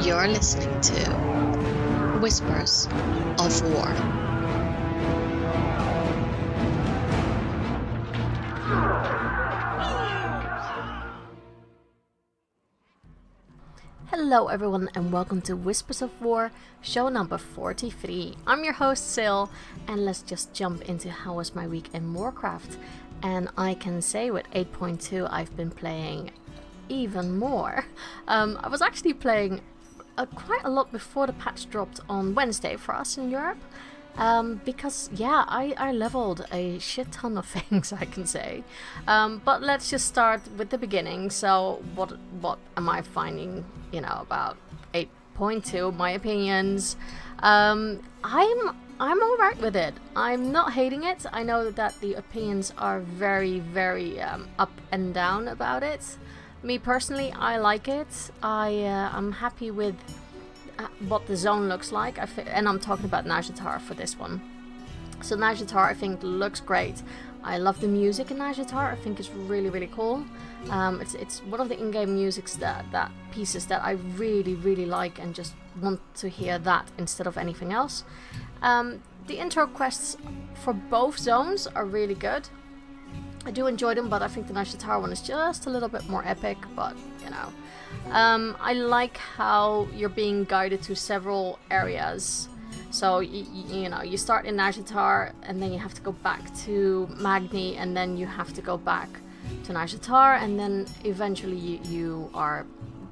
You're listening to Whispers of War. Hello everyone and welcome to Whispers of War, show number 43. I'm your host Sil, and let's just jump into how was my week in Warcraft. And I can say with 8.2 I've been playing even more. I was actually playing quite a lot before the patch dropped on Wednesday for us in Europe. Because I leveled a shit ton of things, I can say. But let's just start with the beginning. So what am I finding, about 8.2, my opinions? I'm alright with it. I'm not hating it. I know that the opinions are very, very up and down about it. Me personally, I like it. I'm happy with what the zone looks like, and I'm talking about Nazjatar for this one. So Nazjatar I think looks great. I love the music in Nazjatar. I think it's really, really cool. It's one of the in-game musics that pieces that I really, really like and just want to hear that instead of anything else. The intro quests for both zones are really good. I do enjoy them, but I think the Nazjatar one is just a little bit more epic, but I like how you're being guided to several areas. So you start in Nazjatar and then you have to go back to Magni, and then you have to go back to Nazjatar, and then eventually you are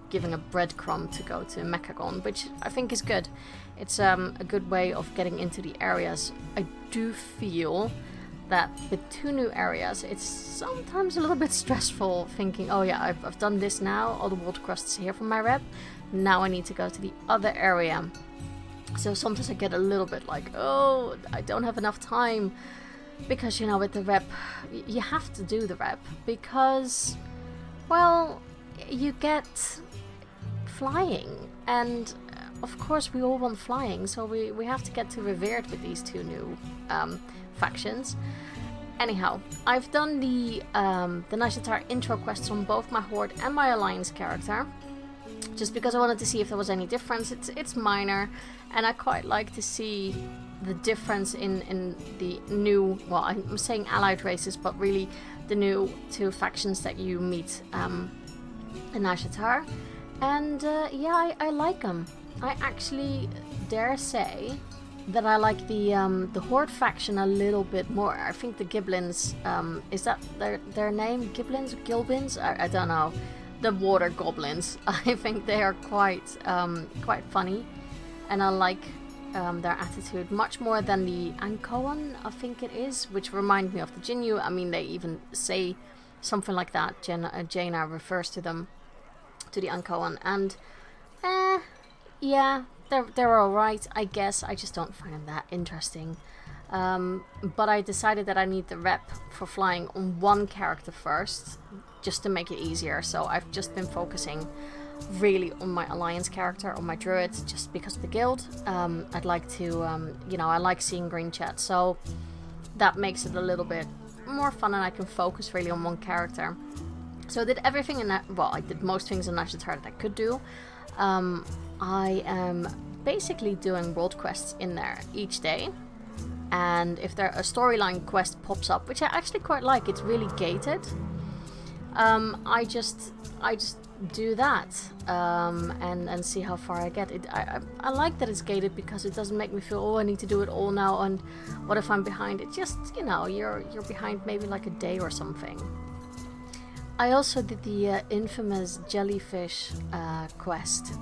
given a breadcrumb to go to Mechagon, which I think is good. It's a good way of getting into the areas. I do feel that with 2 new areas, it's sometimes a little bit stressful thinking, oh yeah, I've done this now, all the world crusts here from my rep, now I need to go to the other area. So sometimes I get a little bit like, oh, I don't have enough time, because with the rep, you have to do the rep, because, well, you get flying, and of course we all want flying, so we have to get to Revered with these 2 new factions. Anyhow, I've done the Nazjatar intro quests on both my Horde and my Alliance character, just because I wanted to see if there was any difference. It's minor, and I quite like to see the difference in the new, well, I'm saying allied races, but really the new 2 factions that you meet in Nazjatar. And I like them. I actually dare say that I like the Horde faction a little bit more. I think the Giblins, is that their name? Giblins or Gilbins? I don't know. The water goblins. I think they are quite funny, and I like their attitude much more than the Ankoan, I think it is, which remind me of the Jinyu. I mean, they even say something like that. Jaina refers to them, to the Ankoan, and yeah, they're alright, I guess. I just don't find them that interesting. But I decided that I need the rep for flying on one character first, just to make it easier. So I've just been focusing really on my Alliance character, on my Druid, just because of the guild. I'd like to, I like seeing green chat, so that makes it a little bit more fun, and I can focus really on one character. So I did everything in that. Well, I did most things in Nazjatar that I could do. I am basically doing world quests in there each day, and if there a storyline quest pops up, which I actually quite like, it's really gated. I just do that and see how far I get. I like that it's gated because it doesn't make me feel, oh, I need to do it all now, and what if I'm behind? It just, you're behind maybe like a day or something. I also did the infamous jellyfish quest.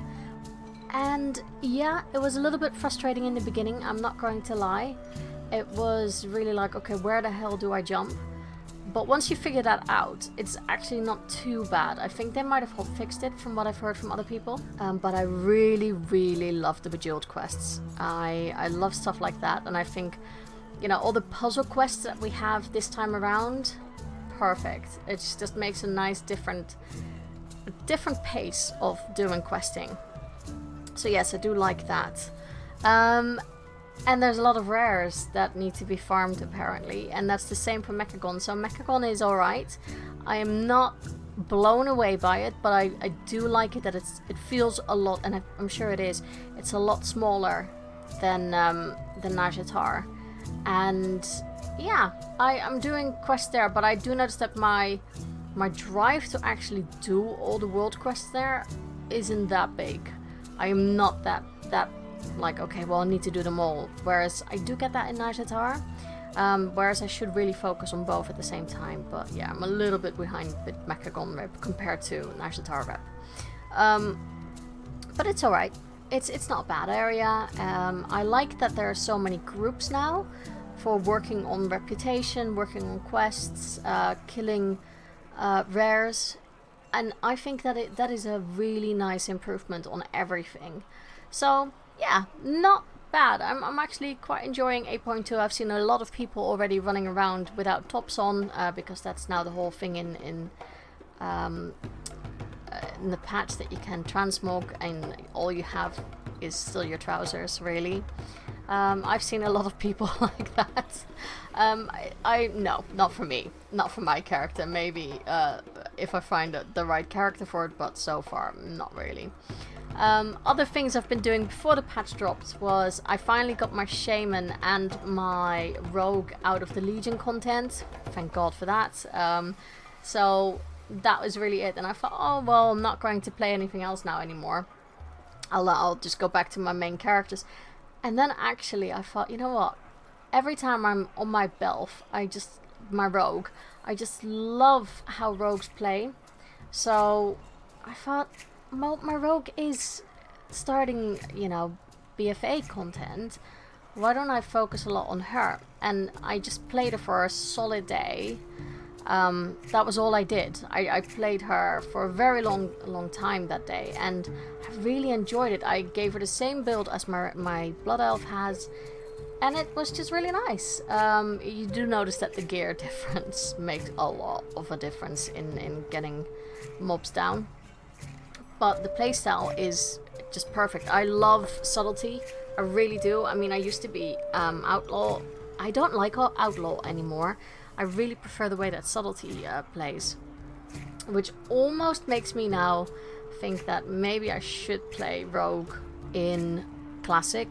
And yeah, it was a little bit frustrating in the beginning, I'm not going to lie. It was really like, okay, where the hell do I jump? But once you figure that out, it's actually not too bad. I think they might have fixed it from what I've heard from other people. But I really, really love the Bejeweled quests. I love stuff like that, and I think, all the puzzle quests that we have this time around, perfect. It just makes a nice different pace of doing questing. So yes, I do like that. And there's a lot of rares that need to be farmed apparently, and that's the same for Mechagon. So Mechagon is alright. I am not blown away by it, but I do like it that it feels a lot, and I'm sure it is. It's a lot smaller than Najatar, and yeah, I'm doing quests there, but I do notice that my drive to actually do all the world quests there isn't that big. I am not that like, okay, well, I need to do them all. Whereas I do get that in Najatar. Whereas I should really focus on both at the same time. But yeah, I'm a little bit behind with Mechagon Rip compared to Najatar Rep. But it's alright. It's not a bad area. I like that there are so many groups now for working on reputation, working on quests, killing rares. And I think that that is a really nice improvement on everything. So yeah, not bad. I'm actually quite enjoying 8.2. I've seen a lot of people already running around without tops on, because that's now the whole thing in the patch, that you can transmog and all you have is still your trousers, really. I've seen a lot of people like that. No, not for me, not for my character. Maybe if I find the right character for it, but so far not really. Other things I've been doing before the patch dropped was I finally got my Shaman and my Rogue out of the Legion content. Thank God for that. So that was really it. And I thought, oh, well, I'm not going to play anything else now anymore. I'll just go back to my main characters. And then actually I thought, you know what? Every time I'm on my Belf, my Rogue, I just love how Rogues play. So I thought, well, my Rogue is starting, BFA content. Why don't I focus a lot on her? And I just played her for a solid day. That was all I did. I played her for a very long time that day, and I really enjoyed it. I gave her the same build as my Blood Elf has, and it was just really nice. You do notice that the gear difference makes a lot of a difference in getting mobs down. But the playstyle is just perfect. I love subtlety. I really do. I mean, I used to be outlaw. I don't like outlaw anymore. I really prefer the way that subtlety plays, which almost makes me now think that maybe I should play Rogue in Classic,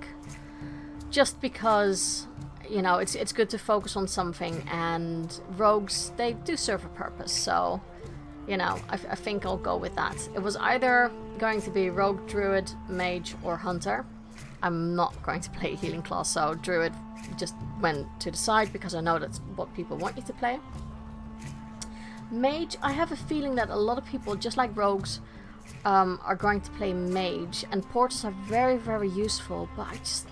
just because, it's good to focus on something, and Rogues, they do serve a purpose. So, I think I'll go with that. It was either going to be Rogue, Druid, Mage, or Hunter. I'm not going to play Healing Class, so Druid just went to the side because I know that's what people want you to play. Mage, I have a feeling that a lot of people, just like Rogues, are going to play Mage, and Portals are very, very useful, but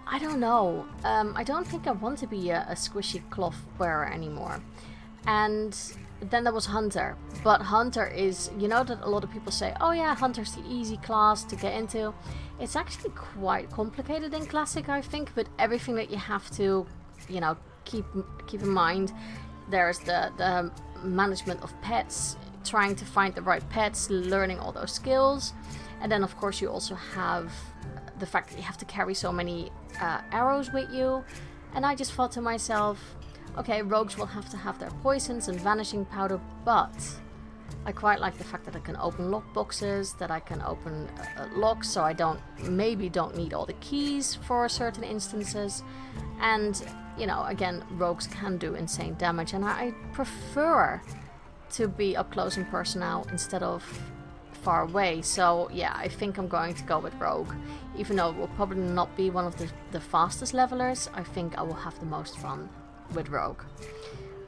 I don't know. I don't think I want to be a squishy cloth wearer anymore. And then there was Hunter, but Hunter is, that a lot of people say, oh yeah, Hunter's the easy class to get into. It's actually quite complicated in Classic, I think, with everything that you have to, keep in mind. There's the management of pets, trying to find the right pets, learning all those skills, and then of course you also have the fact that you have to carry so many arrows with you. And I just thought to myself, okay, Rogues will have to have their poisons and vanishing powder, but I quite like the fact that I can open lockboxes, that I can open locks, so I maybe don't need all the keys for certain instances. And, again, Rogues can do insane damage, and I prefer to be up close and personal instead of far away. So yeah, I think I'm going to go with Rogue. Even though it will probably not be one of the fastest levelers, I think I will have the most fun with Rogue.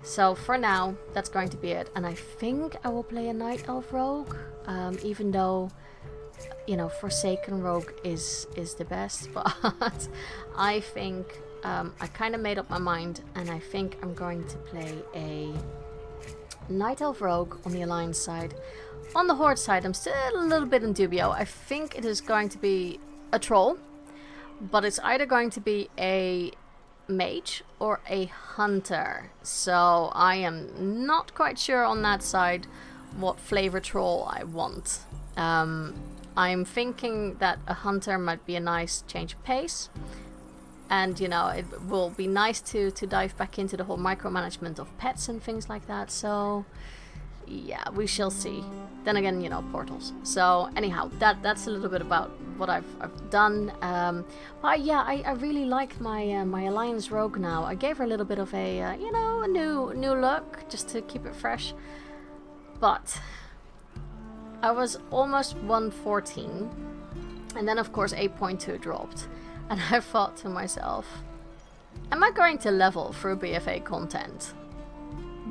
So for now, that's going to be it. And I think I will play a Night Elf Rogue, even though, Forsaken Rogue is the best. But I think I kind of made up my mind, and I think I'm going to play a Night Elf Rogue on the Alliance side. On the Horde side, I'm still a little bit in dubio. I think it is going to be a Troll, but it's either going to be a Mage or a Hunter. So I am not quite sure on that side what flavor Troll I want. I'm thinking that a Hunter might be a nice change of pace. And, it will be nice to dive back into the whole micromanagement of pets and things like that. So, yeah, we shall see. Then again, portals. So anyhow, that's a little bit about what I've done. But yeah, I really like my Alliance Rogue now. I gave her a little bit of a new look just to keep it fresh. But I was almost 114, and then of course 8.2 dropped, and I thought to myself, am I going to level through BFA content?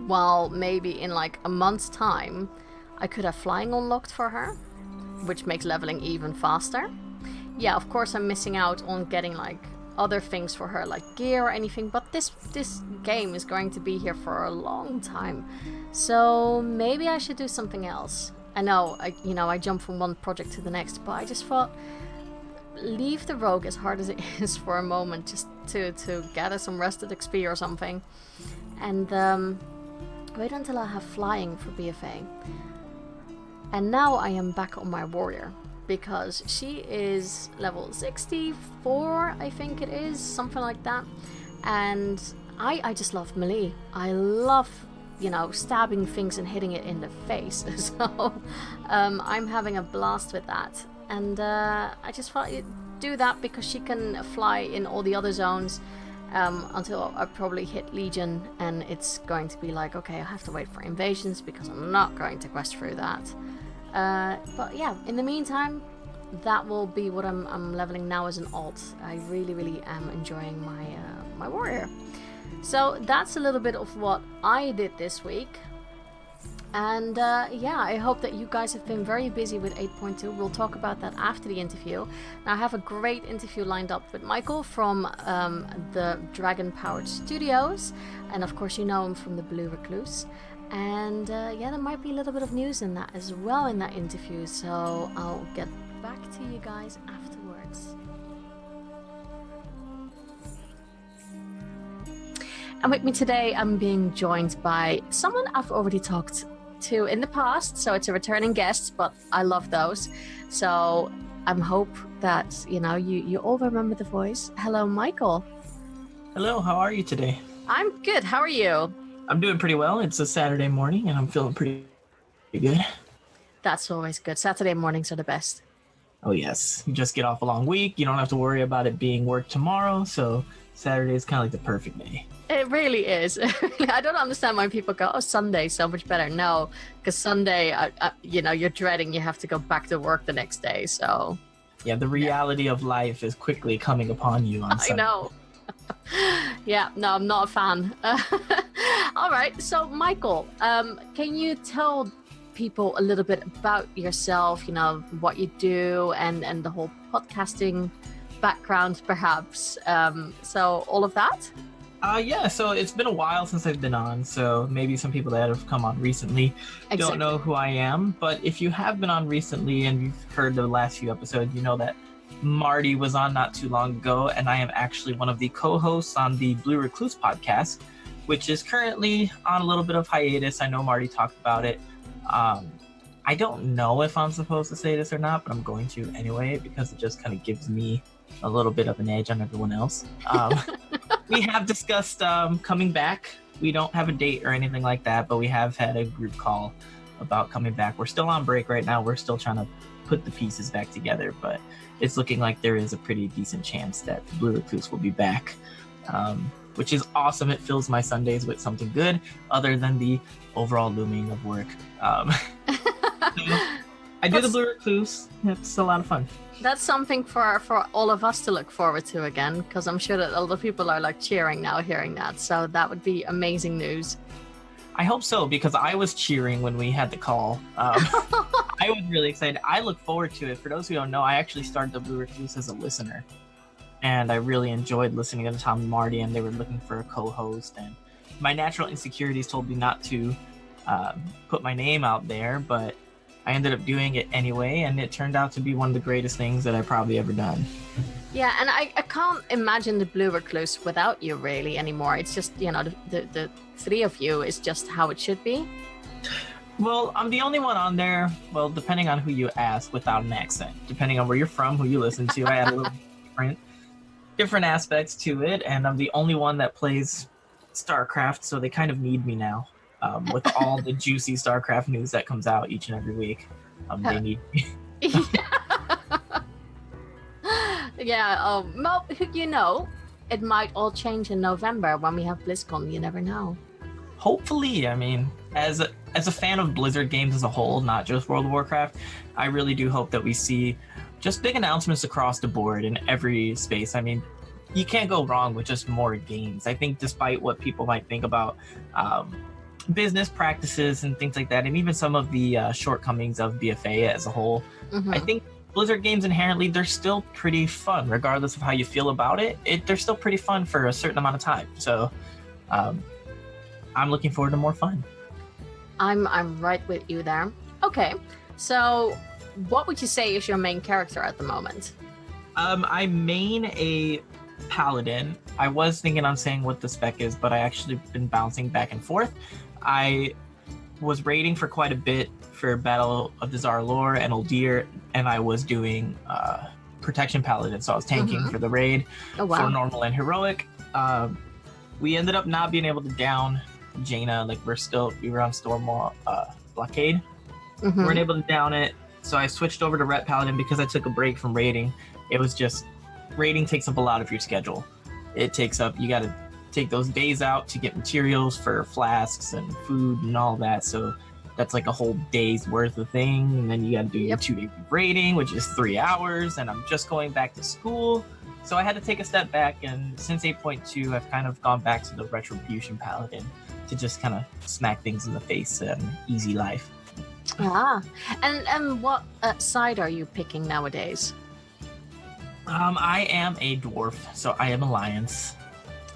While maybe in like a month's time I could have flying unlocked for her, which makes leveling even faster. Yeah, of course I'm missing out on getting like other things for her, like gear or anything, but this game is going to be here for a long time. So maybe I should do something else. I know, I jump from one project to the next, but I just thought, leave the rogue as hard as it is for a moment, just to gather some rested XP or something, and wait until I have flying for BFA. And now I am back on my warrior, because she is level 64, I think it is, something like that. And I just love melee. I love, stabbing things and hitting it in the face. So I'm having a blast with that. And I just thought I'd do that because she can fly in all the other zones until I probably hit Legion, and it's going to be like, okay, I have to wait for invasions because I'm not going to quest through that. But yeah, in the meantime, that will be what I'm leveling now as an alt. I really am enjoying my warrior. So that's a little bit of what I did this week. And yeah, I hope that you guys have been very busy with 8.2. We'll talk about that after the interview. Now, I have a great interview lined up with Michael from the Dragon Powered Studios. And of course, you know him from the Blue Recluse. And yeah, there might be a little bit of news in that as well in that interview. So I'll get back to you guys afterwards. And with me today, I'm being joined by someone I've already talked to in the past. So it's a returning guest, but I love those. So I hope that, you all remember the voice. Hello, Michael. Hello, how are you today? I'm good. How are you? I'm doing pretty well. It's a Saturday morning and I'm feeling pretty good. That's always good. Saturday mornings are the best. Oh, yes. You just get off a long week. You don't have to worry about it being work tomorrow. So Saturday is kind of like the perfect day. It really is. I don't understand why people go, oh, Sunday's so much better. No, because Sunday, you're dreading you have to go back to work the next day. So yeah, the reality of life is quickly coming upon you on Sunday. I know. Yeah, no, I'm not a fan. All right. So, Michael, can you tell people a little bit about yourself, what you do and the whole podcasting background, perhaps? So all of that? Yeah, so it's been a while since I've been on, so maybe some people that have come on recently don't know who I am. But if you have been on recently and you've heard the last few episodes, you know that Marty was on not too long ago, and I am actually one of the co-hosts on the Blue Recluse podcast, which is currently on a little bit of hiatus. I know Marty talked about it. I don't know if I'm supposed to say this or not, but I'm going to anyway because it just kind of gives me a little bit of an edge on everyone else. We have discussed coming back. We don't have a date or anything like that, but we have had a group call about coming back. We're still on break right now. We're still trying to put the pieces back together, but it's looking like there is a pretty decent chance that Blue Recluse will be back, which is awesome. It fills my Sundays with something good other than the overall looming of work. I do the Blue Recluse. It's a lot of fun. That's something for all of us to look forward to again, because I'm sure that a lot of people are like cheering now hearing that. So that would be amazing news. I hope so, because I was cheering when we had the call. I was really excited. I look forward to it. For those who don't know, I actually started the Blue Recluse as a listener, and I really enjoyed listening to Tom and Marty, and they were looking for a co-host, and my natural insecurities told me not to put my name out there, but I ended up doing it anyway, and it turned out to be one of the greatest things that I've probably ever done. Yeah, and I can't imagine the Blue Recluse without you really anymore. It's just, the three of you is just how it should be. Well, I'm the only one on there, well, depending on who you ask, without an accent. Depending on where you're from, who you listen to, I had a little different aspects to it, and I'm the only one that plays StarCraft, so they kind of need me now. with all the juicy StarCraft news that comes out each and every week. They need. Yeah, well, you know, it might all change in November when we have BlizzCon. You never know. Hopefully, I mean, as a fan of Blizzard games as a whole, not just World of Warcraft, I really do hope that we see just big announcements across the board in every space. I mean, you can't go wrong with just more games. I think despite what people might think about business practices and things like that, and even some of the shortcomings of BFA as a whole, I think Blizzard games inherently, they're still pretty fun, regardless of how you feel about it. They're still pretty fun for a certain amount of time. So I'm looking forward to more fun. I'm right with you there. Okay, so what would you say is your main character at the moment? I main a paladin. I was thinking on saying what the spec is, but I actually been bouncing back and forth. I was raiding for quite a bit for Battle of the Tsar Lore and Uldir, and I was doing Protection Paladin, so I was tanking for the raid for normal and heroic. We ended up not being able to down Jaina. Like we were on Stormwall blockade. We weren't able to down it, so I switched over to Ret Paladin because I took a break from raiding. It was just raiding takes up a lot of your schedule. It takes up, you got to take those days out to get materials for flasks and food and all that, so that's like a whole day's worth of thing, and then you got to do your 2 days of raiding, which is 3 hours, and I'm just going back to school, so I had to take a step back. And since 8.2 I've kind of gone back to the Retribution Paladin to just kind of smack things in the face and easy life. And what side are you picking nowadays? I am a dwarf, so I am Alliance.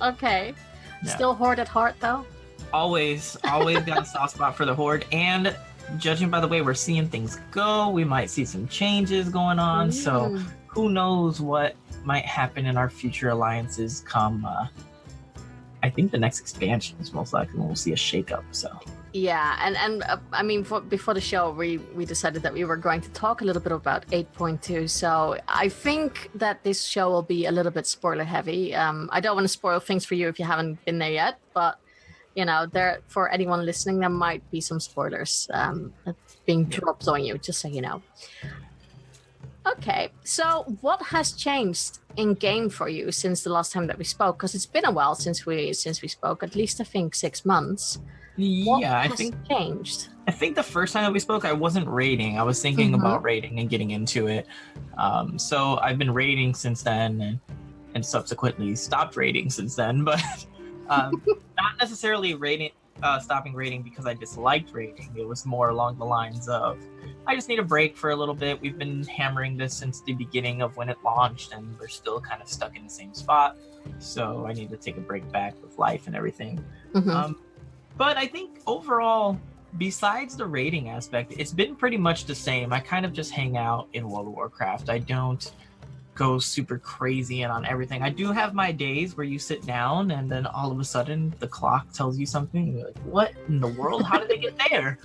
Okay. Yeah. Still Horde at heart, though? Always got a soft spot for the Horde, and judging by the way we're seeing things go, we might see some changes going on, so who knows what might happen in our future alliances come, I think the next expansion is most likely when we'll see a shakeup, so. Yeah, and I mean, before the show, we decided that we were going to talk a little bit about 8.2. So I think that this show will be a little bit spoiler heavy. I don't want to spoil things for you if you haven't been there yet, but you know, there for anyone listening, there might be some spoilers being dropped on you, just so you know. Okay, so what has changed in game for you since the last time that we spoke? Because it's been a while since we spoke. At least I think 6 months. I think changed. I think the first time that we spoke, I wasn't raiding. I was thinking about raiding and getting into it. So I've been raiding since then, and subsequently stopped raiding since then. But not necessarily stopping raiding because I disliked raiding. It was more along the lines of I just need a break for a little bit. We've been hammering this since the beginning of when it launched, and we're still kind of stuck in the same spot. So I need to take a break back with life and everything. But I think overall, besides the raiding aspect, it's been pretty much the same. I kind of just hang out in World of Warcraft. I don't go super crazy and on everything. I do have my days where you sit down and then all of a sudden the clock tells you something. And you're like, what in the world? How did they get there?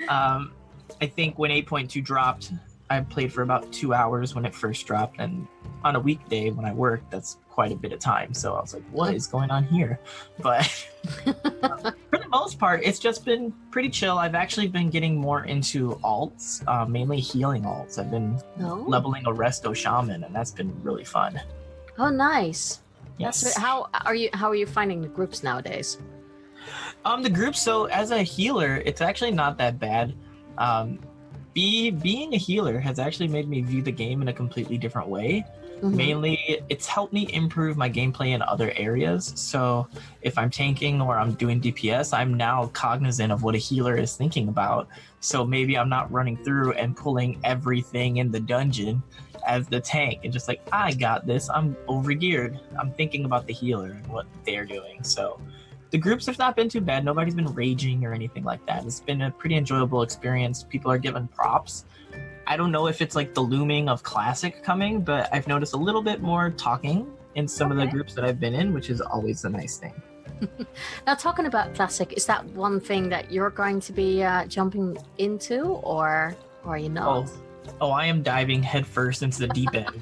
I think when 8.2 dropped, I played for about 2 hours when it first dropped. And on a weekday when I work, that's quite a bit of time. So I was like, what is going on here? But for the most part, it's just been pretty chill. I've actually been getting more into alts, mainly healing alts. I've been leveling a Resto Shaman, and that's been really fun. Oh, nice. Yes. How are you finding the groups nowadays? The groups, so as a healer, it's actually not that bad. Being a healer has actually made me view the game in a completely different way. Mainly, it's helped me improve my gameplay in other areas. So if I'm tanking or I'm doing DPS, I'm now cognizant of what a healer is thinking about. So maybe I'm not running through and pulling everything in the dungeon as the tank and just like, I got this, I'm overgeared. I'm thinking about the healer and what they're doing. So the groups have not been too bad. Nobody's been raging or anything like that. It's been a pretty enjoyable experience. People are giving props. I don't know if it's like the looming of Classic coming, but I've noticed a little bit more talking in some of the groups that I've been in, which is always a nice thing. Now, talking about Classic, is that one thing that you're going to be jumping into, or are you not? Oh, I am diving headfirst into the deep end.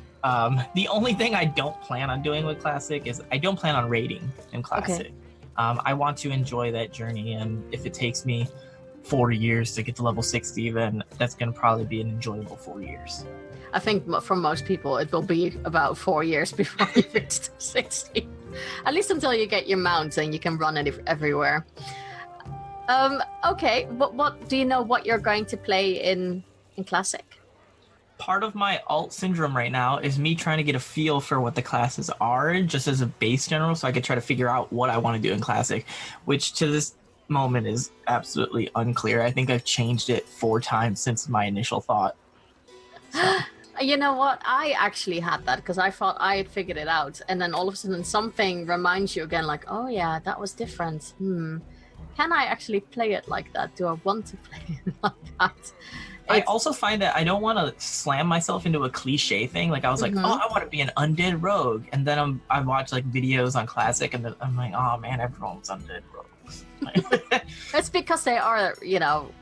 The only thing I don't plan on doing with Classic is I don't plan on raiding in Classic. I want to enjoy that journey, and if it takes me 4 years to get to level 60, then that's going to probably be an enjoyable 4 years. I think for most people it will be about 4 years before you reach 60. At least until you get your mount and you can run it everywhere. Okay, but what do you know what you're going to play in Classic? Part of my alt syndrome right now is me trying to get a feel for what the classes are, just as a base general, so I could try to figure out what I want to do in Classic, which to this moment is absolutely unclear. I think I've changed it 4 times since my initial thought. So. You know what? I actually had that because I thought I had figured it out, and then all of a sudden something reminds you again, like, oh yeah, that was different. Can I actually play it like that? Do I want to play it like that? I also find that I don't want to slam myself into a cliche thing. Like I was like, oh, I want to be an undead rogue, and then I watch like videos on Classic, and then I'm like, oh man, everyone's undead rogues. It's because they are,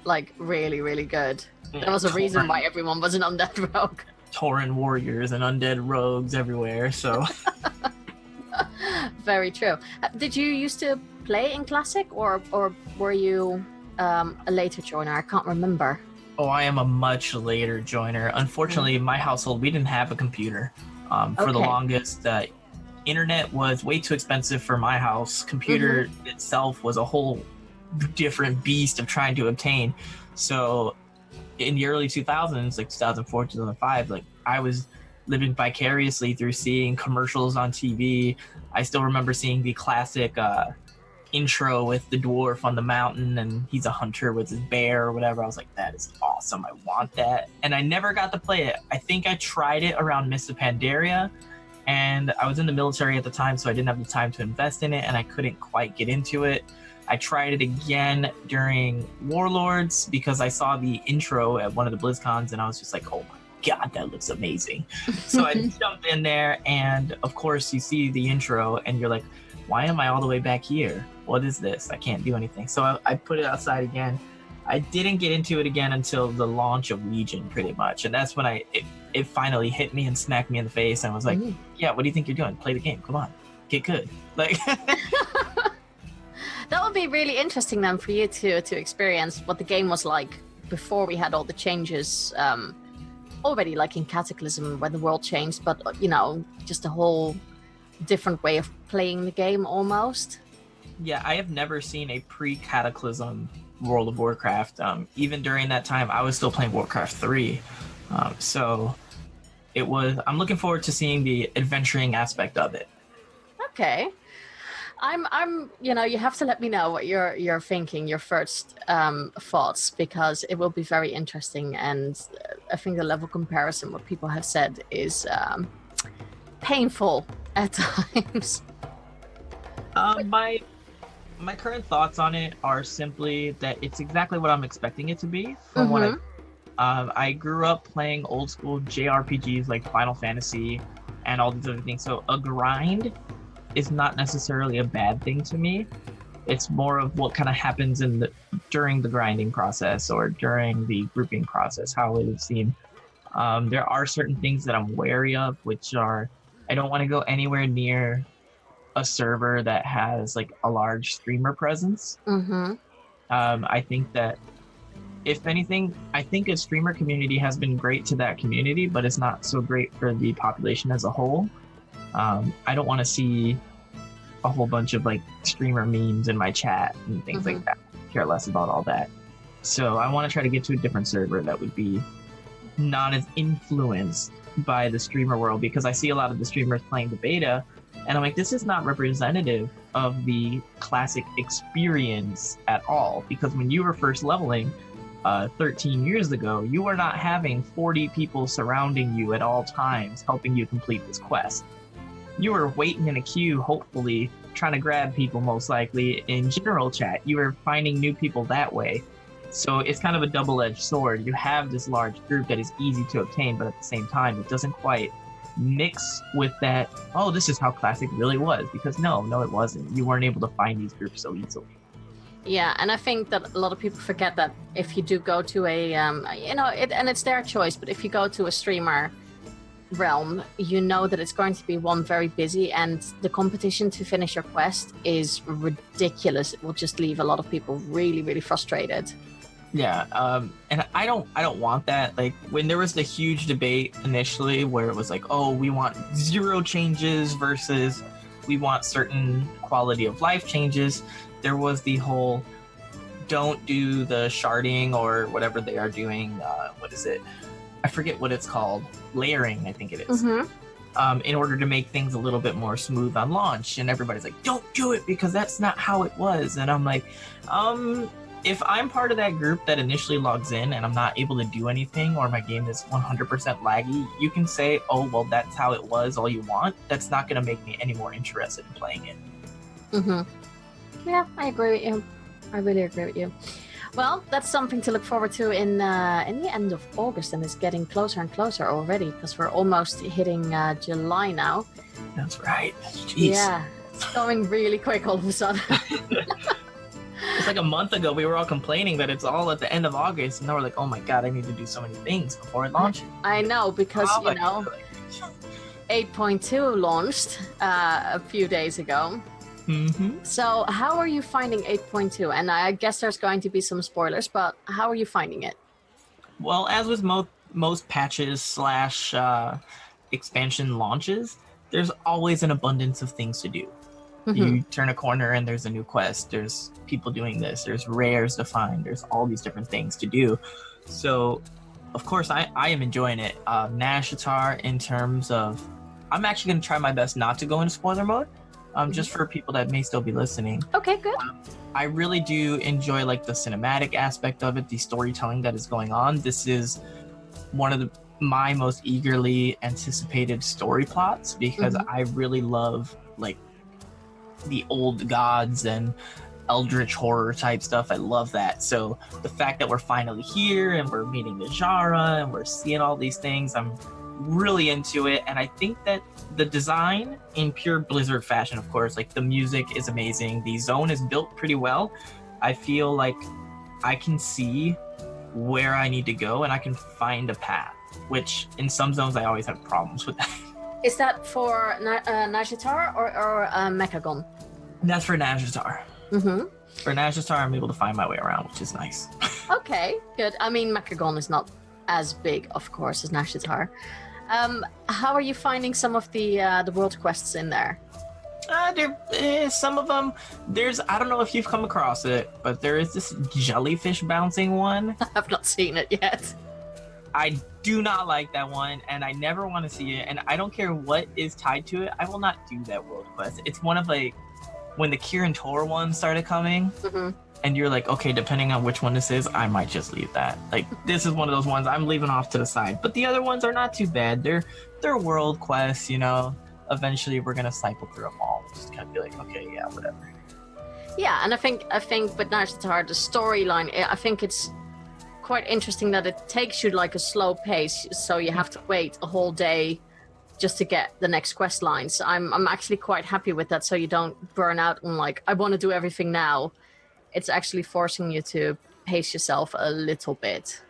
like really, really good. Yeah, there was a reason why everyone was an undead rogue. Tauren warriors and undead rogues everywhere. So very true. Did you used to play in Classic, or were you a later joiner? I can't remember. Oh, I am a much later joiner. Unfortunately, in my household, we didn't have a computer. For the longest, internet was way too expensive for my house. Computer itself was a whole different beast of trying to obtain. So in the early 2000s, like 2004, 2005, like I was living vicariously through seeing commercials on TV. I still remember seeing the classic intro with the dwarf on the mountain, and he's a hunter with his bear or whatever. I was like, that is awesome. I want that. And I never got to play it. I think I tried it around Mists of Pandaria, and I was in the military at the time, so I didn't have the time to invest in it, and I couldn't quite get into it. I tried it again during Warlords because I saw the intro at one of the BlizzCons, and I was just like, oh my God, that looks amazing. So I jumped in there, and of course you see the intro and you're like, why am I all the way back here? What is this? I can't do anything. So I put it outside again. I didn't get into it again until the launch of Legion, pretty much. And that's when it finally hit me and smacked me in the face. And I was like, yeah, what do you think you're doing? Play the game. Come on. Get good. Like that would be really interesting then for you to experience what the game was like before we had all the changes already, like in Cataclysm when the world changed, but just a whole different way of playing the game almost. Yeah, I have never seen a pre-Cataclysm World of Warcraft. Even during that time, I was still playing Warcraft 3. So I'm looking forward to seeing the adventuring aspect of it. Okay. I'm you have to let me know what you're thinking, your first thoughts, because it will be very interesting, and I think the level comparison, what people have said, is painful at times. My current thoughts on it are simply that it's exactly what I'm expecting it to be. From what I grew up playing old school JRPGs like Final Fantasy and all these other things. So a grind is not necessarily a bad thing to me. It's more of what kind of happens during the grinding process or during the grouping process, how it would seem. There are certain things that I'm wary of, which are I don't want to go anywhere near a server that has like a large streamer presence. I think that if anything, I think a streamer community has been great to that community, but it's not so great for the population as a whole. I don't want to see a whole bunch of like streamer memes in my chat and things like that. I care less about all that. So I want to try to get to a different server that would be not as influenced by the streamer world, because I see a lot of the streamers playing the beta and I'm like, this is not representative of the classic experience at all. Because when you were first leveling 13 years ago, you were not having 40 people surrounding you at all times helping you complete this quest. You were waiting in a queue, hopefully trying to grab people, most likely in general chat. You were finding new people that way. So it's kind of a double-edged sword. You have this large group that is easy to obtain, but at the same time, it doesn't quite mix with that, oh, this is how Classic really was. Because no, it wasn't. You weren't able to find these groups so easily. Yeah, and I think that a lot of people forget that if you do go to a, and it's their choice, but if you go to a streamer realm, you know that it's going to be one very busy, and the competition to finish your quest is ridiculous. It will just leave a lot of people really, really frustrated. Yeah, and I don't want that. Like when there was the huge debate initially where it was like, oh, we want 0 changes versus we want certain quality of life changes, there was the whole don't do the sharding or whatever they are doing. What is it? I forget what it's called. Layering, I think it is. In order to make things a little bit more smooth on launch. And everybody's like, don't do it because that's not how it was. And I'm like, if I'm part of that group that initially logs in and I'm not able to do anything or my game is 100% laggy, you can say, oh, well, that's how it was all you want. That's not going to make me any more interested in playing it. Yeah, I agree with you. I really agree with you. Well, that's something to look forward to in the end of August, and it's getting closer and closer already because we're almost hitting July now. That's right. Jeez. Yeah, it's going really quick all of a sudden. It's like a month ago we were all complaining that it's all at the end of August, and now we're like, oh my god, I need to do so many things before it launches. I know, because 8.2 launched a few days ago. So how are you finding 8.2? And I guess there's going to be some spoilers, but how are you finding it? Well, as with most patches / expansion launches, there's always an abundance of things to do. You turn a corner and there's a new quest, there's people doing this, there's rares to find, there's all these different things to do. So of course I am enjoying it. Nashitar, in terms of, I'm actually going to try my best not to go into spoiler mode, just for people that may still be listening. Okay, good. I really do enjoy like the cinematic aspect of it, the storytelling that is going on. This is one of my most eagerly anticipated story plots because I really love like the old gods and eldritch horror type stuff. I love that. So the fact that we're finally here and we're meeting the Jara and we're seeing all these things, I'm really into it. And I think that the design, in pure Blizzard fashion, of course, like the music is amazing, the zone is built pretty well. I feel like I can see where I need to go and I can find a path, which in some zones I always have problems with that. Is that for Nashitar or Mechagon? That's for Nashitar. For Nashitar, I'm able to find my way around, which is nice. Okay, good. I mean, Mechagon is not as big, of course, as Nashitar. How are you finding some of the world quests in there? Some of them, I don't know if you've come across it, but there is this jellyfish bouncing one. I've not seen it yet. I do not like that one, and I never want to see it, and I don't care what is tied to it, I will not do that world quest. It's one of like, when the Kirin Tor one started coming, and you're like, okay, depending on which one this is, I might just leave that. Like, this is one of those ones I'm leaving off to the side, but the other ones are not too bad. They're world quests, you know. Eventually we're gonna cycle through them all. Just kind of be like, okay, yeah, whatever. Yeah, and I think with Nashitar, the storyline, I think it's quite interesting that it takes you like a slow pace, so you have to wait a whole day just to get the next quest lines. I'm actually quite happy with that, so you don't burn out on like, I want to do everything now. It's actually forcing you to pace yourself a little bit.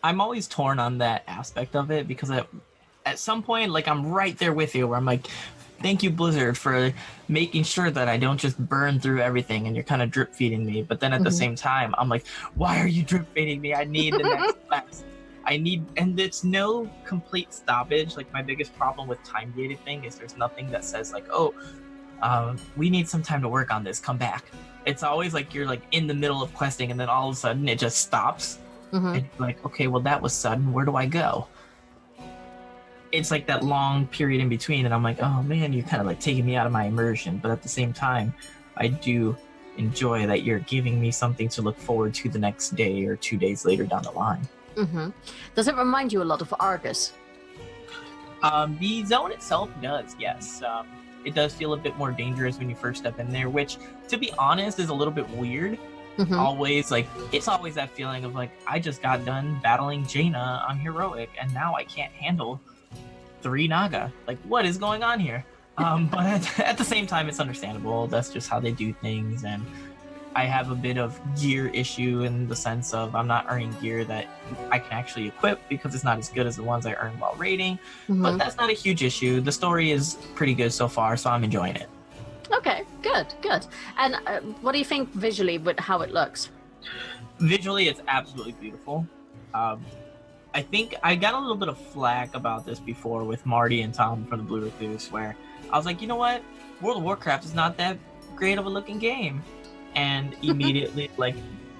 I'm always torn on that aspect of it because at some point, like, I'm right there with you where I'm like, thank you, Blizzard, for making sure that I don't just burn through everything and you're kind of drip feeding me. But then at the same time, I'm like, why are you drip feeding me? I need the next class. And it's no complete stoppage. Like, my biggest problem with time gated thing is there's nothing that says like, oh, we need some time to work on this, come back. It's always like you're like in the middle of questing and then all of a sudden it just stops. And you're like, okay, well, that was sudden, where do I go? It's like that long period in between, and I'm like, oh man, you're kind of like taking me out of my immersion. But at the same time, I do enjoy that you're giving me something to look forward to the next day or 2 days later down the line. Does it remind you a lot of Argus? The zone itself does, yes. It does feel a bit more dangerous when you first step in there, which, to be honest, is a little bit weird. Always, like, it's always that feeling of like, I just got done battling Jaina on Heroic, and now I can't handle 3 Naga. Like, what is going on here? But at the same time, it's understandable. That's just how they do things, and I have a bit of gear issue in the sense of I'm not earning gear that I can actually equip because it's not as good as the ones I earn while raiding. But that's not a huge issue. The story is pretty good so far, so I'm enjoying it. Okay, good. And what do you think visually with how it looks? Visually, it's absolutely beautiful. I think I got a little bit of flack about this before with Marty and Tom from the Blue Recluse, where I was like, you know what? World of Warcraft is not that great of a looking game. And immediately, like,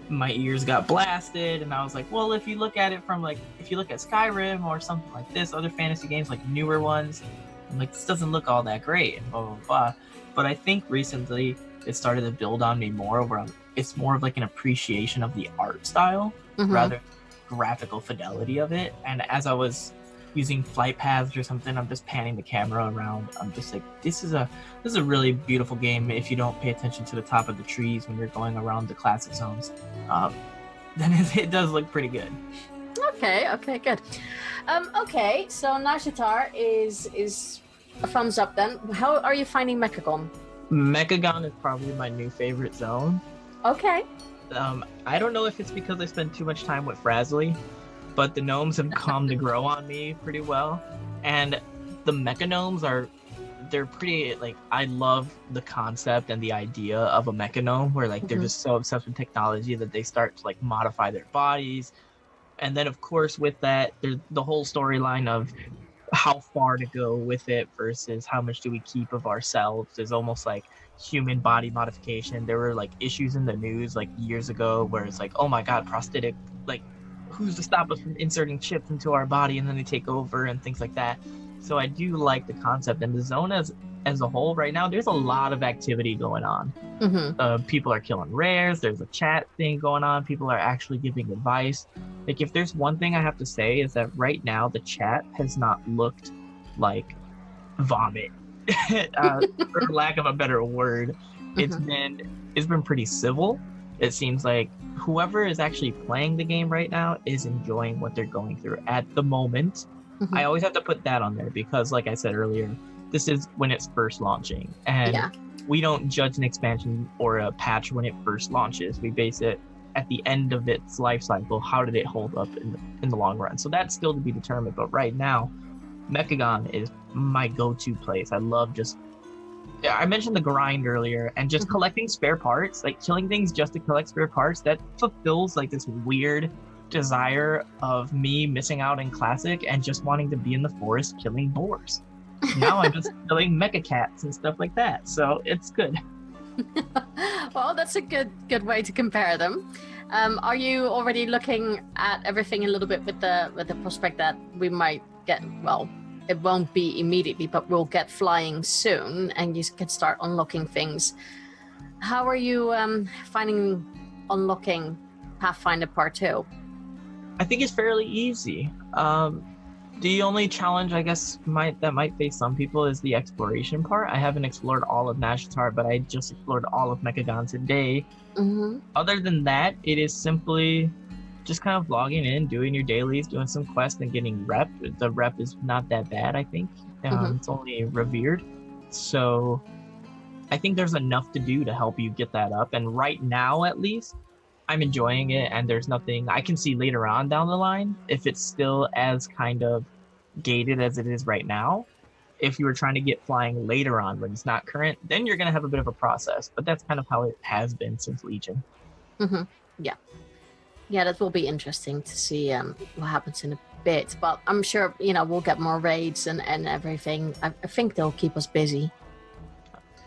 my ears got blasted, and I was like, well, if you look at it from, like, if you look at Skyrim or something like this, other fantasy games, like newer ones, I'm like, this doesn't look all that great, and blah, blah, blah. But I think recently it started to build on me more, where it's more of like an appreciation of the art style rather than graphical fidelity of it. And as I was using flight paths or something, I'm just panning the camera around. I'm just like, this is a really beautiful game if you don't pay attention to the top of the trees when you're going around the classic zones. Then it does look pretty good. Okay, good. Okay, so Nashitar is a thumbs up then. How are you finding Mechagon? Mechagon is probably my new favorite zone. Okay. I don't know if it's because I spend too much time with Frazzly, but the gnomes have come to grow on me pretty well. And the mecha gnomes they're pretty, like, I love the concept and the idea of a mecha gnome where, like, they're just so obsessed with technology that they start to, like, modify their bodies. And then, of course, with that, there's the whole storyline of how far to go with it versus how much do we keep of ourselves. There's almost like human body modification. There were, like, issues in the news, like, years ago where it's like, oh my god, prosthetic, like, who's to stop us from inserting chips into our body and then they take over and things like that. So I do like the concept, and the zone as a whole right now, there's a lot of activity going on. People are killing rares, there's a chat thing going on, people are actually giving advice. Like, if there's one thing I have to say is that right now the chat has not looked like vomit. For lack of a better word. It's been pretty civil. It seems like whoever is actually playing the game right now is enjoying what they're going through at the moment. I always have to put that on there because, like I said earlier, this is when it's first launching, and we don't judge an expansion or a patch when it first launches. We base it at the end of its life cycle. How did it hold up in the long run? So that's still to be determined. But right now, Mechagon is my go-to place. I love I mentioned the grind earlier, and just collecting spare parts, like killing things just to collect spare parts, that fulfills like this weird desire of me missing out in classic and just wanting to be in the forest killing boars. Now I'm just killing mecha cats and stuff like that, so it's good. Well, that's a good way to compare them. Are you already looking at everything a little bit with the prospect that we might get, well, it won't be immediately, but we'll get flying soon and you can start unlocking things? How are you finding unlocking Pathfinder Part 2? I think it's fairly easy. The only challenge, I guess, that might face some people is the exploration part. I haven't explored all of Nashitar, but I just explored all of Mechagon today. Other than that, it is simply just kind of logging in, doing your dailies, doing some quests, and getting rep. The rep is not that bad, I think. It's only revered. So I think there's enough to do to help you get that up. And right now, at least, I'm enjoying it, and there's nothing I can see later on down the line if it's still as kind of gated as it is right now. If you were trying to get flying later on when it's not current, then you're going to have a bit of a process. But that's kind of how it has been since Legion. Yeah, that will be interesting to see what happens in a bit. But I'm sure, we'll get more raids and everything. I think they'll keep us busy.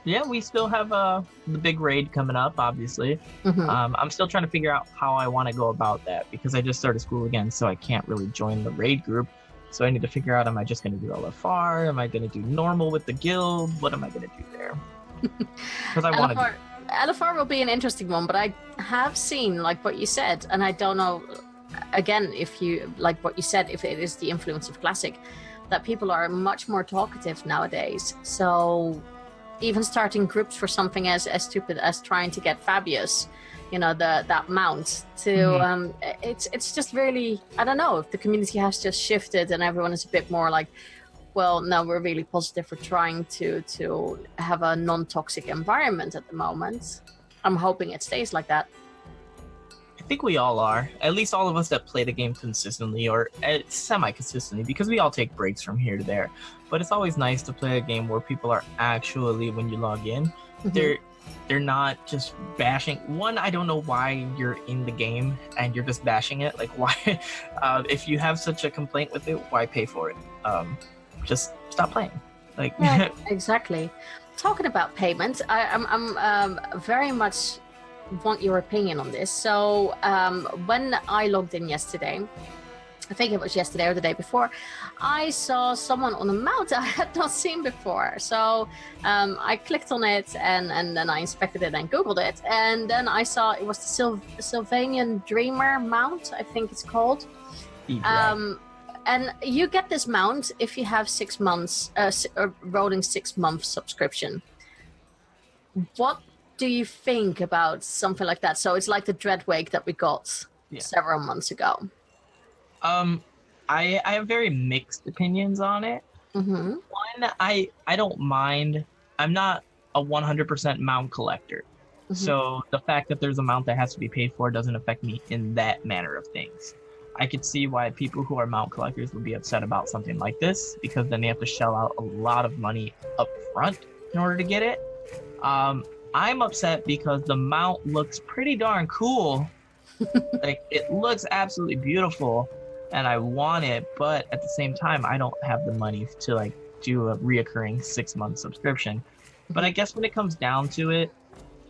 Yeah, we still have the big raid coming up, obviously. I'm still trying to figure out how I want to go about that because I just started school again, so I can't really join the raid group. So I need to figure out, am I just going to do LFR? Am I going to do normal with the guild? What am I going to do there? Because I want to. LFR will be an interesting one, but I have seen, like what you said, and I don't know, again, if you, like what you said, if it is the influence of Classic, that people are much more talkative nowadays. So even starting groups for something as stupid as trying to get Fabius, that mount to, it's just really, I don't know, if the community has just shifted and everyone is a bit more like, well, no, we're really positive. We're trying to have a non-toxic environment at the moment. I'm hoping it stays like that. I think we all are. At least all of us that play the game consistently or semi-consistently, because we all take breaks from here to there. But it's always nice to play a game where people are actually, when you log in, they're not just bashing. One, I don't know why you're in the game and you're just bashing it. Like, why? If you have such a complaint with it, why pay for it? Just stop playing. Like, yeah, exactly. Talking about payment, I'm very much want your opinion on this. So when I logged in yesterday, I think it was yesterday or the day before, I saw someone on a mount I had not seen before. So I clicked on it and then I inspected it and Googled it. And then I saw it was the Sylvanian Dreamer mount, I think it's called. And you get this mount if you have 6 months, a rolling 6-month subscription. What do you think about something like that? So it's like the Dreadwake that we got several months ago. I have very mixed opinions on it. One, I don't mind. I'm not a 100% mount collector. So the fact that there's a mount that has to be paid for doesn't affect me in that manner of things. I could see why people who are mount collectors would be upset about something like this, because then they have to shell out a lot of money up front in order to get it. I'm upset because the mount looks pretty darn cool. Like, it looks absolutely beautiful and I want it, but at the same time, I don't have the money to like do a reoccurring 6-month subscription. But I guess when it comes down to it,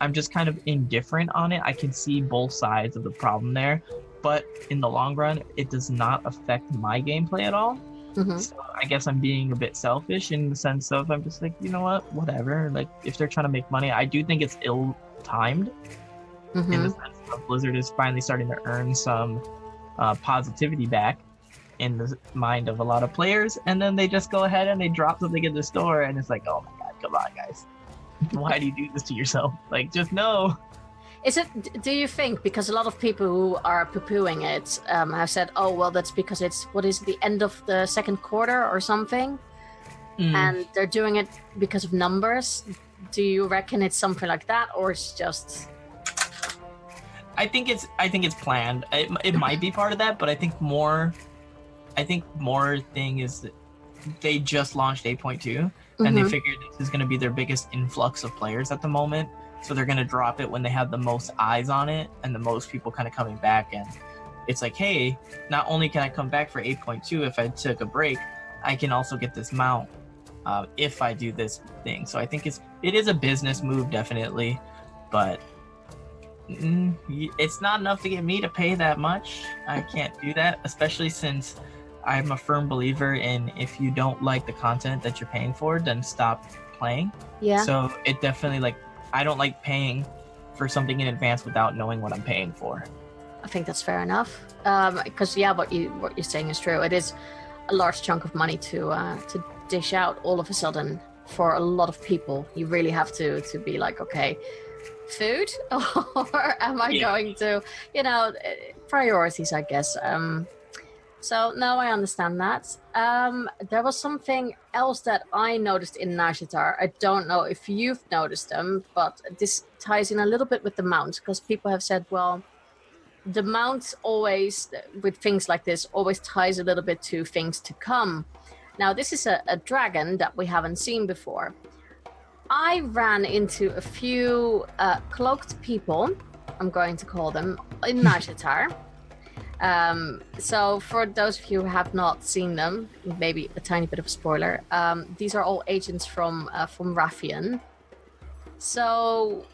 I'm just kind of indifferent on it. I can see both sides of the problem there, but in the long run, it does not affect my gameplay at all. So I guess I'm being a bit selfish in the sense of I'm just like, you know what, whatever. Like, if they're trying to make money, I do think it's ill-timed in the sense of Blizzard is finally starting to earn some positivity back in the mind of a lot of players, and then they just go ahead and they drop something in the store, and it's like, oh my god, come on, guys. Why do you do this to yourself? Like, just no. Is it, do you think, because a lot of people who are poo-pooing it have said, oh, well, that's because it's, what is it, the end of the second quarter or something? And they're doing it because of numbers. Do you reckon it's something like that, or it's just... I think it's planned. It might be part of that, but I think more thing is that they just launched 8.2 and they figured this is going to be their biggest influx of players at the moment. So they're going to drop it when they have the most eyes on it and the most people kind of coming back. And it's like, hey, not only can I come back for 8.2 if I took a break, I can also get this mount if I do this thing. So I think it is a business move, definitely, but it's not enough to get me to pay that much. I can't do that, especially since I'm a firm believer in if you don't like the content that you're paying for, then stop playing. Yeah. So it definitely, like, I don't like paying for something in advance without knowing what I'm paying for. I think that's fair enough. Because what you're saying is true. It is a large chunk of money to dish out all of a sudden for a lot of people. You really have to be like, okay, food, or am I going to, priorities, I guess. So no, I understand that. There was something else that I noticed in Najatar. I don't know if you've noticed them, but this ties in a little bit with the mount, because people have said, well, the mount always, with things like this, always ties a little bit to things to come. Now, this is a dragon that we haven't seen before. I ran into a few cloaked people, I'm going to call them, in Najatar. So for those of you who have not seen them, maybe a tiny bit of a spoiler, these are all agents from Raffian. So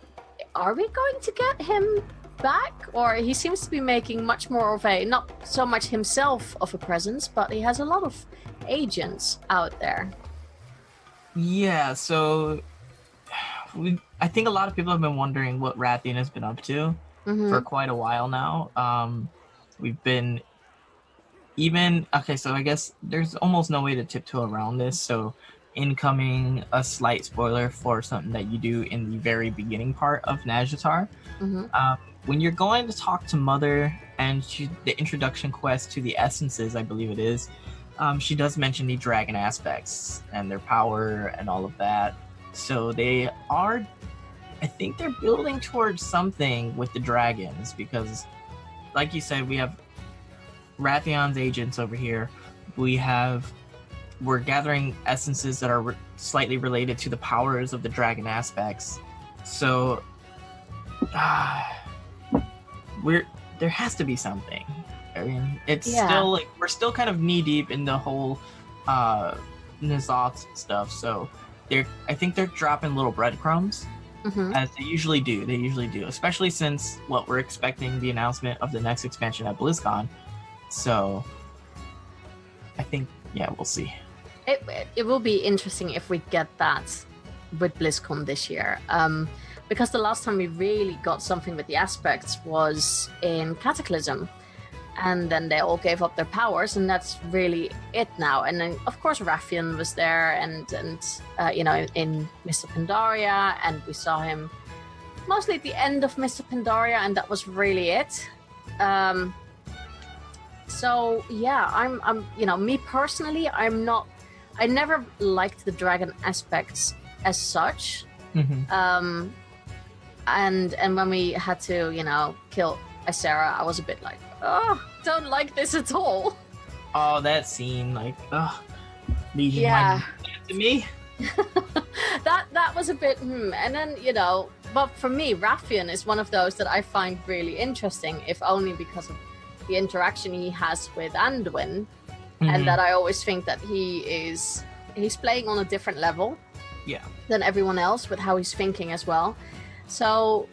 are we going to get him back? Or he seems to be making much more of a, not so much himself of a presence, but he has a lot of agents out there. Yeah, so I think a lot of people have been wondering what Rathian has been up to for quite a while now. We've been so I guess there's almost no way to tiptoe around this. So incoming a slight spoiler for something that you do in the very beginning part of Najatar. When you're going to talk to Mother and the introduction quest to the essences, I believe it is, she does mention the dragon aspects and their power and all of that. So they are I think they're building towards something with the dragons because, like you said, we have Rathion's agents over here. We're gathering essences that are slightly related to the powers of the dragon aspects. So, there has to be something. I mean, it's still like we're still kind of knee deep in the whole N'Zoth stuff. So, I think they're dropping little breadcrumbs. As they usually do, especially since we're expecting the announcement of the next expansion at BlizzCon. So I think, we'll see. It will be interesting if we get that with BlizzCon this year. Because the last time we really got something with the aspects was in Cataclysm. And then they all gave up their powers, and that's really it now. And then, of course, Rathian was there, and in Mr. Pandaria, and we saw him mostly at the end of Mr. Pandaria, and that was really it. So yeah, I'm me personally, I never liked the dragon aspects as such. And when we had to, kill Ysera, I was a bit like, oh, don't like this at all. Oh, that scene, Legion to me. that was a bit, and then, but for me, Rathian is one of those that I find really interesting, if only because of the interaction he has with Anduin, and that I always think that he's playing on a different level than everyone else with how he's thinking as well. So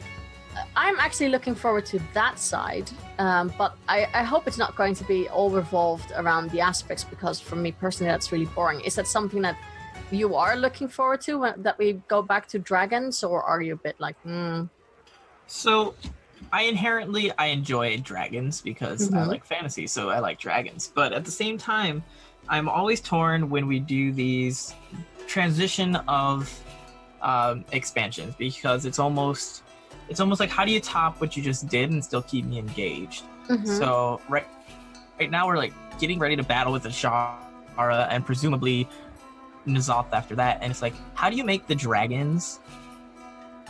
I'm actually looking forward to that side, but I hope it's not going to be all revolved around the aspects, because for me personally that's really boring. Is that something that you are looking forward to, that we go back to dragons, or are you a bit like, So I enjoy dragons because I like fantasy, so I like dragons. But at the same time, I'm always torn when we do these transition of expansions, because it's almost like, how do you top what you just did and still keep me engaged? So right now we're getting ready to battle with Ashara and presumably N'Zoth after that, and it's like, how do you make the dragons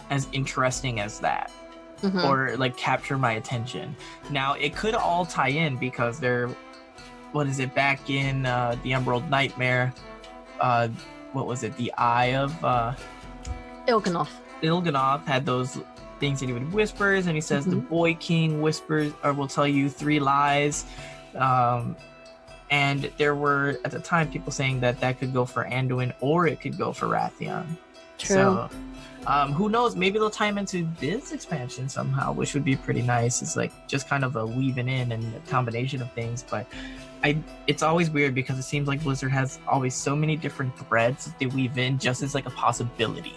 as interesting as that? Or capture my attention? Now it could all tie in, because they're, back in the Emerald Nightmare, what was it, the Eye of Il'gynoth had those things that he would whispers, and he says the Boy King whispers or will tell you 3 lies, and there were at the time people saying that could go for Anduin or it could go for Rathian. True. So who knows, maybe they'll tie him into this expansion somehow, which would be pretty nice. It's just kind of a weaving in and a combination of things. But it's always weird, because it seems like Blizzard has always so many different threads that they weave in just as a possibility.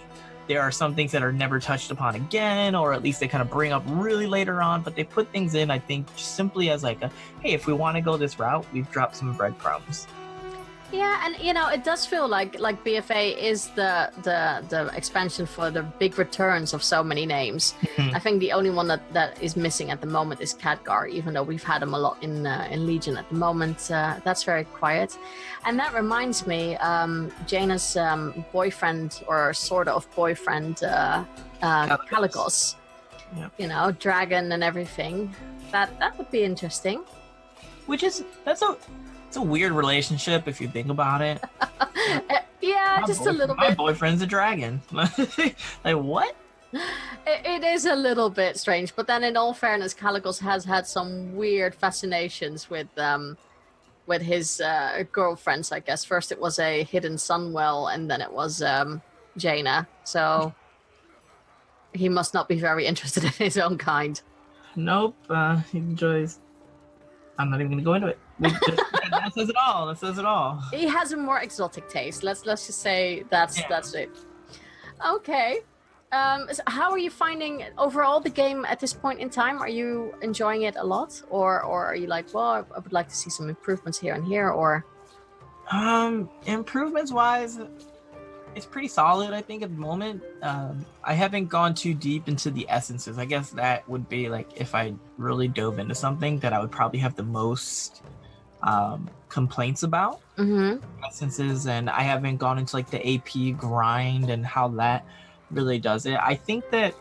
There are some things that are never touched upon again, or at least they kind of bring up really later on, but they put things in, I think, simply as hey, if we want to go this route, we've dropped some breadcrumbs. Yeah, and it does feel like BFA is the expansion for the big returns of so many names. I think the only one that is missing at the moment is Khadgar, even though we've had him a lot in Legion at the moment. That's very quiet. And that reminds me, Jaina's boyfriend, or sort of boyfriend, Kalecgos. Yep. Dragon and everything. That would be interesting. It's a weird relationship if you think about it. A little bit. My boyfriend's a dragon. What? It is a little bit strange, but then in all fairness, Kalecgos has had some weird fascinations with his girlfriends, I guess. First it was a hidden sunwell, and then it was Jaina. So he must not be very interested in his own kind. Nope, he enjoys. I'm not even going to go into it. That says it all. That says it all. He has a more exotic taste. Let's just say that's it. Okay. So how are you finding overall the game at this point in time? Are you enjoying it a lot, or are you like, well, I would like to see some improvements here and here, or? Improvements wise, it's pretty solid, I think, at the moment. I haven't gone too deep into the essences. I guess that would be if I really dove into something that I would probably have the most complaints about. Essences, and I haven't gone into the AP grind and how that really does it. I think that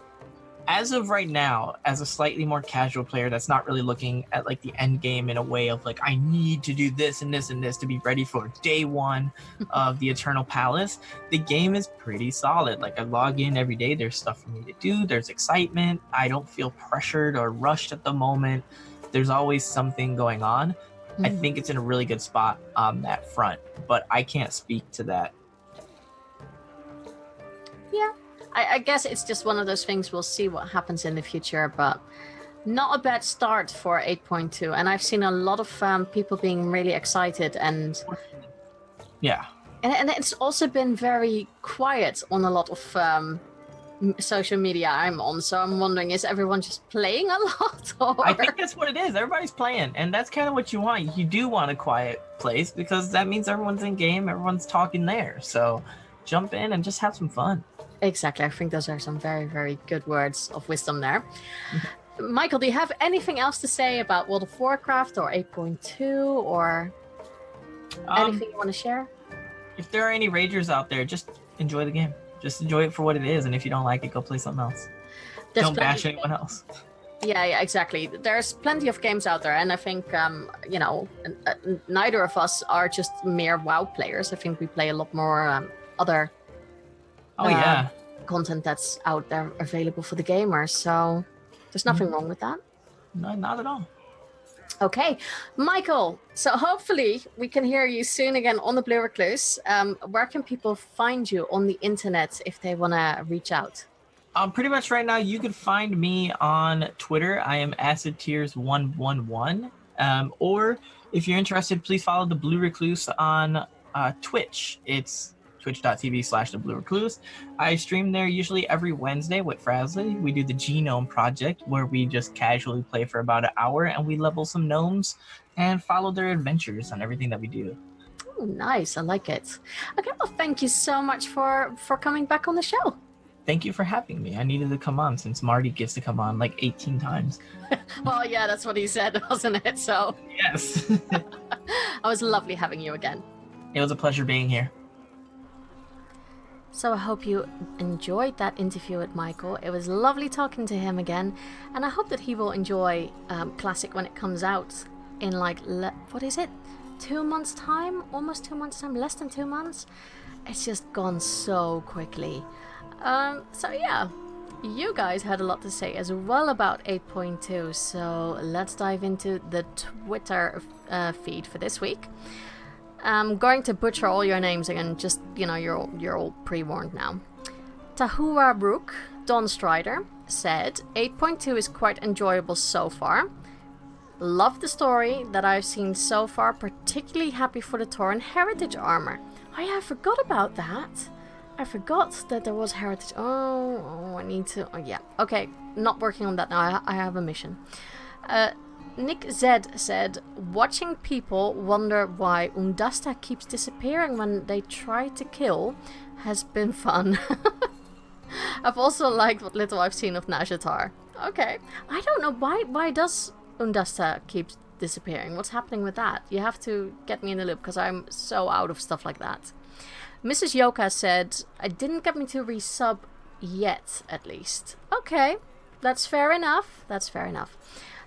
as of right now, as a slightly more casual player that's not really looking at like the end game in a way of like, I need to do this and this and this to be ready for day one of the Eternal Palace, the game is pretty solid. Like, I log in every day, there's stuff for me to do, there's excitement, I don't feel pressured or rushed at the moment, there's always something going on. I think it's in a really good spot on that front, but I can't speak to that. Yeah. I guess it's just one of those things. We'll see what happens in the future, but not a bad start for 8.2. And I've seen a lot of people being really excited, and yeah, and it's also been very quiet on a lot of social media I'm on. So I'm wondering, is everyone just playing a lot? Or? I think that's what it is. Everybody's playing, and that's kind of what you want. You do want a quiet place because that means everyone's in game, everyone's talking there. So jump in and just have some fun. Exactly. I think those are some very, very good words of wisdom there. Michael, do you have anything else to say about World of Warcraft or 8.2 or anything you want to share? If there are any ragers out there, just enjoy the game. Just enjoy it for what it is. And if you don't like it, go play something else. Don't bash anyone else. Yeah, exactly. There's plenty of games out there. And I think, neither of us are just mere WoW players. I think we play a lot more other content that's out there available for the gamers, so there's nothing wrong with that. No, not at all. Okay, Michael, so hopefully we can hear you soon again on the Blue Recluse. Where can people find you on the internet if they want to reach out? Pretty much right now you can find me on Twitter. I am AcidTears111, or if you're interested, please follow the Blue Recluse on Twitch. It's twitch.tv/the Blue Recluse. I stream there usually every Wednesday with Frasley. We do the Genome Project, where we just casually play for about an hour and we level some gnomes and follow their adventures and everything that we do. Oh, nice. I like it. Okay, well, thank you so much for coming back on the show. Thank you for having me. I needed to come on since Marty gets to come on like 18 times. Well, yeah, that's what he said, wasn't it? So yes. It was lovely having you again. It was a pleasure being here. So I hope you enjoyed that interview with Michael. It was lovely talking to him again, and I hope that he will enjoy Classic when it comes out in like, what is it? 2 months time? Almost 2 months time? Less than 2 months? It's just gone so quickly. So yeah, you guys had a lot to say as well about 8.2, so let's dive into the Twitter feed for this week. I'm going to butcher all your names again, just, you're all pre-warned now. Tahua Rook, Don Strider, said, 8.2 is quite enjoyable so far. Love the story that I've seen so far, particularly happy for the Tauren Heritage armor. Oh yeah, I forgot about that. I forgot that there was Heritage. I need to... Oh yeah, okay, not working on that now, I have a mission. Nick Zed said, watching people wonder why Undasta keeps disappearing when they try to kill has been fun. I've also liked what little I've seen of Nazjatar. Okay, I don't know, why does Undasta keep disappearing? What's happening with that? You have to get me in the loop, because I'm so out of stuff like that. Mrs. Yoka said, I didn't get me to resub yet, at least. Okay, that's fair enough.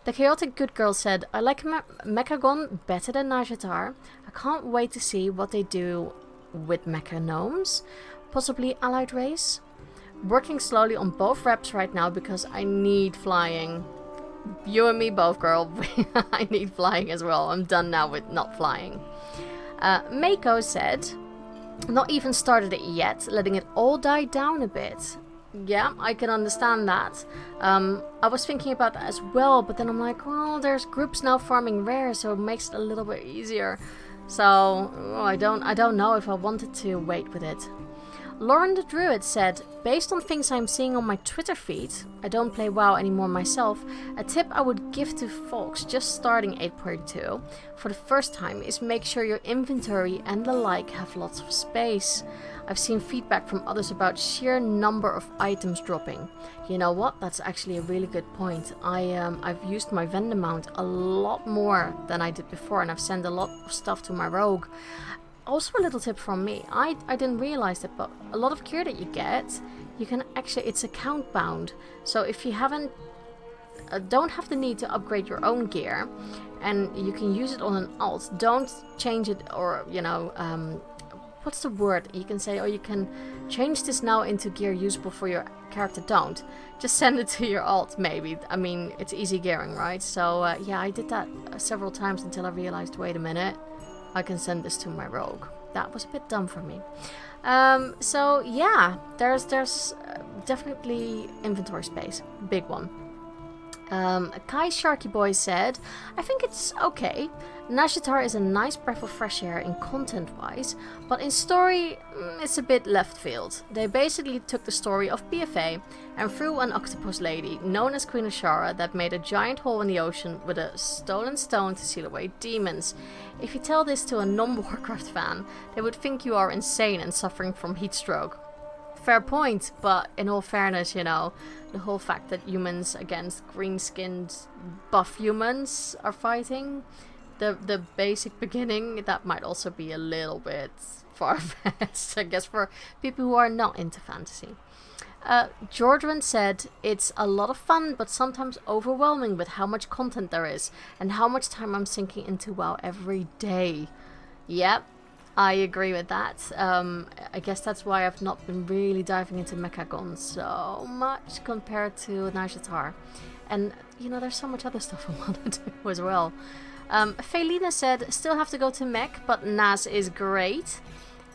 The Chaotic Good Girl said, I like Mechagon better than Nazjatar. I can't wait to see what they do with Mecha Gnomes. Possibly allied race. Working slowly on both reps right now because I need flying. You and me both, girl. I need flying as well. I'm done now with not flying. Mako said, not even started it yet, letting it all die down a bit. Yeah, I can understand that. I was thinking about that as well, but then I'm like, well, there's groups now farming rare, so it makes it a little bit easier. So I don't know if I wanted to wait with it. Lauren the Druid said, based on things I'm seeing on my Twitter feed, I don't play WoW anymore myself, a tip I would give to folks just starting 8.2 for the first time is make sure your inventory and the like have lots of space. I've seen feedback from others about sheer number of items dropping. You know what? That's actually a really good point. I've used my vendor mount a lot more than I did before, and I've sent a lot of stuff to my rogue. also a little tip from me. I didn't realize it, but a lot of gear that you get, you can actually, it's account bound. So if you don't have the need to upgrade your own gear, and you can use it on an alt, don't change it, or what's the word? You can say, you can change this now into gear usable for your character. Don't. Just send it to your alt, maybe. I mean, it's easy gearing, right? So, yeah, I did that several times until I realized, wait a minute, I can send this to my rogue. That was a bit dumb for me. So, yeah, there's definitely inventory space. Big one. Kai Sharky Boy said, I think it's okay. Nashitar is a nice breath of fresh air in content-wise, but in story, it's a bit left field. They basically took the story of BFA and threw an octopus lady, known as Queen Ashara, that made a giant hole in the ocean with a stolen stone to seal away demons. If you tell this to a non-Warcraft fan, they would think you are insane and suffering from heat stroke. Fair point, but in all fairness, the whole fact that humans against green-skinned buff humans are fighting, the basic beginning, that might also be a little bit far-fetched, I guess, for people who are not into fantasy. Jordan said, it's a lot of fun, but sometimes overwhelming with how much content there is, and how much time I'm sinking into WoW every day. Yep. I agree with that. I guess that's why I've not been really diving into Mechagon so much compared to Nashitar. And, there's so much other stuff I want to do as well. Felina said, still have to go to Mech, but Nas is great.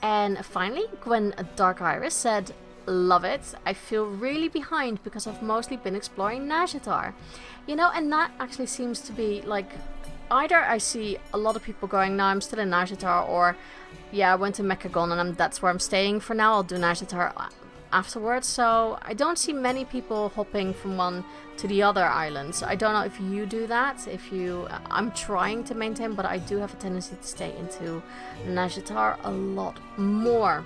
And finally, Gwen Dark Iris said, love it. I feel really behind because I've mostly been exploring Nashitar. And that actually seems to be like, either I see a lot of people going, no, I'm still in Nashitar, or yeah, I went to Mechagon and that's where I'm staying for now. I'll do Nashitar afterwards. So I don't see many people hopping from one to the other islands. I don't know if you do that. I'm trying to maintain, but I do have a tendency to stay into Nashitar a lot more.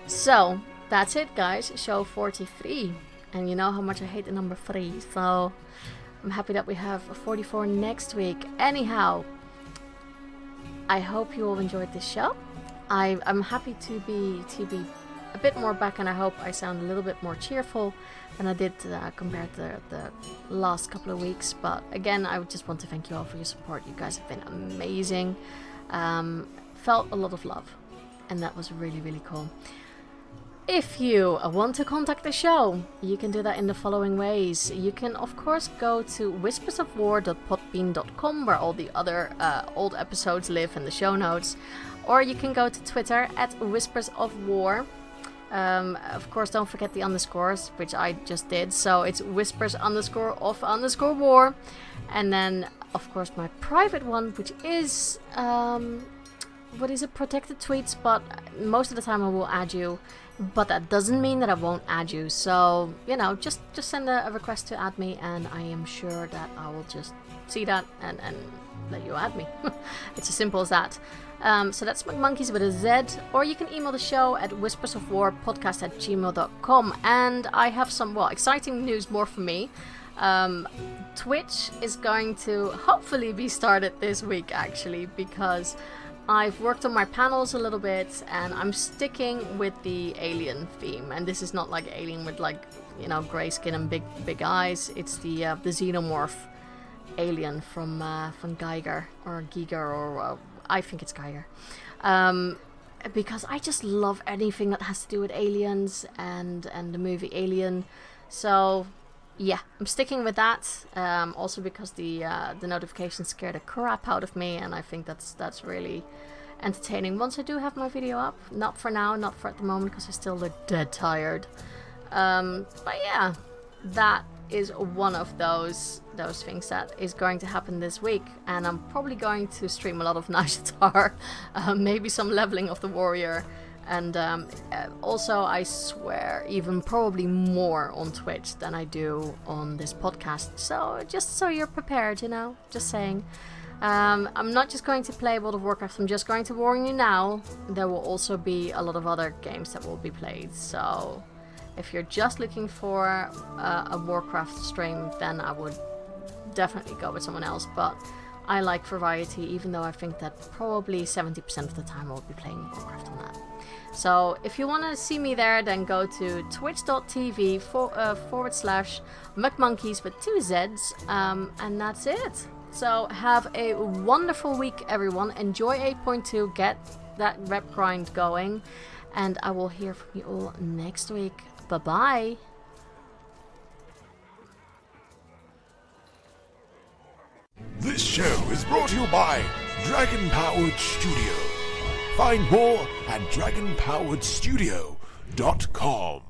So that's it, guys. Show 43. And you know how much I hate the number 3. So I'm happy that we have 44 next week. Anyhow, I hope you all enjoyed this show. I'm happy to be a bit more back, and I hope I sound a little bit more cheerful than I did compared to the last couple of weeks. But again, I just want to thank you all for your support. You guys have been amazing. Felt a lot of love, and that was really, really cool. If you want to contact the show, you can do that in the following ways. You can, of course, go to whispersofwar.podbean.com, where all the other old episodes live in the show notes. Or you can go to Twitter at whispersofwar. Of course, don't forget the underscores, which I just did. So it's whispers_of_war. And then, of course, my private one, which is... protected tweets, but most of the time I will add you, but that doesn't mean that I won't add you. So, just send a request to add me, and I am sure that I will just see that and let you add me. It's as simple as that. So that's McMonkeys with a Z, or you can email the show at whispersofwarpodcast@gmail.com. And I have some, exciting news more for me. Twitch is going to hopefully be started this week, actually, because I've worked on my panels a little bit, and I'm sticking with the alien theme. And this is not like alien with grey skin and big eyes. It's the xenomorph alien from Geiger or Giger, or I think it's Geiger. Because I just love anything that has to do with aliens and the movie Alien. So yeah, I'm sticking with that. Also because the notifications scare the crap out of me, and I think that's really entertaining. Once I do have my video up, not for now, not for at the moment, because I still look dead tired. But yeah, that is one of those things that is going to happen this week, and I'm probably going to stream a lot of Nashitar, maybe some leveling of the warrior. And also, I swear, even probably more on Twitch than I do on this podcast. So, just so you're prepared, just saying. I'm not just going to play World of Warcraft, I'm just going to warn you now. There will also be a lot of other games that will be played. So, if you're just looking for a Warcraft stream, then I would definitely go with someone else. But I like variety, even though I think that probably 70% of the time I'll be playing Warcraft on that. So if you want to see me there, then go to twitch.tv /McMonkeys with 2 Zs, and that's it. So have a wonderful week, everyone. Enjoy 8.2, get that rep grind going, and I will hear from you all next week. Bye-bye. This show is brought to you by Dragon Powered Studio. Find more at dragonpoweredstudio.com.